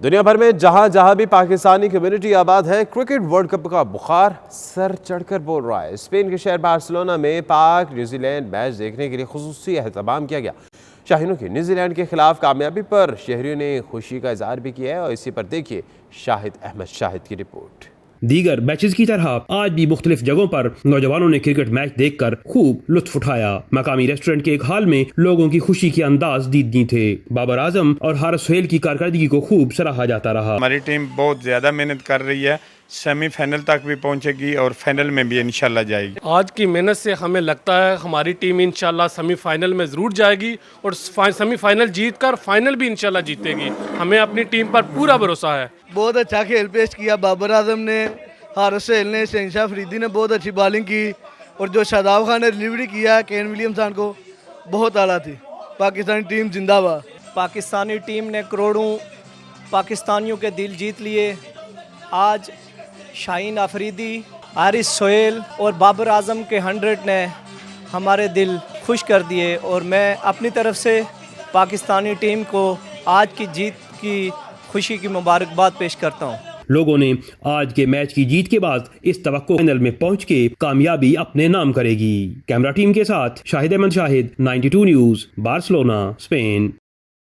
दुनिया भर में जहां जहां भी पाकिस्तानी कम्युनिटी आबाद है, क्रिकेट वर्ल्ड कप का बुखार सर चढ़कर बोल रहा है। स्पेन के शहर बार्सिलोना में पाक न्यूजीलैंड मैच देखने के लिए खुसूसी एहतमाम किया गया। शाहीनों की न्यूजीलैंड के खिलाफ कामयाबी पर शहरियों ने खुशी का इजहार भी किया है और इसी पर देखिए शाहिद अहमद शाहिद की रिपोर्ट। दीगर मैचेस की तरह आज भी मुख्तलिफ जगहों पर नौजवानों ने क्रिकेट मैच देखकर खूब लुत्फ उठाया। मकामी रेस्टोरेंट के एक हाल में लोगों की खुशी के अंदाज दीदनी थे। बाबर आजम और हारिस सोहेल की कारकर्दगी को खूब सराहा जाता रहा। हमारी टीम बहुत ज्यादा मेहनत कर रही है, सेमीफाइनल तक भी पहुंचेगी और फाइनल में भी इंशाल्लाह जाएगी। आज की मेहनत से हमें लगता है हमारी टीम इंशाल्लाह सेमीफाइनल में ज़रूर जाएगी और सेमीफाइनल जीतकर फाइनल भी इंशाल्लाह जीतेगी। हमें अपनी टीम पर पूरा भरोसा है। बहुत अच्छा खेल पेश किया बाबर आजम ने, हारिस सोहेल ने, शहनशाह अफरीदी ने बहुत अच्छी बॉलिंग की और जो शादाब खान ने डिलीवरी किया केन विलियमसन को बहुत आला थी। पाकिस्तानी टीम जिंदाबाद। पाकिस्तानी टीम ने करोड़ों पाकिस्तानियों के दिल जीत लिए। आज शाहीन अफरीदी, हारिस सोहेल और बाबर आजम के 100 ने हमारे दिल खुश कर दिए और मैं अपनी तरफ से पाकिस्तानी टीम को आज की जीत की खुशी की मुबारकबाद पेश करता हूँ। लोगों ने आज के मैच की जीत के बाद इस तवक्को फाइनल में पहुंच के कामयाबी अपने नाम करेगी। कैमरा टीम के साथ Shahid Ahmed Shahid, 92 news, Barcelona, Spain.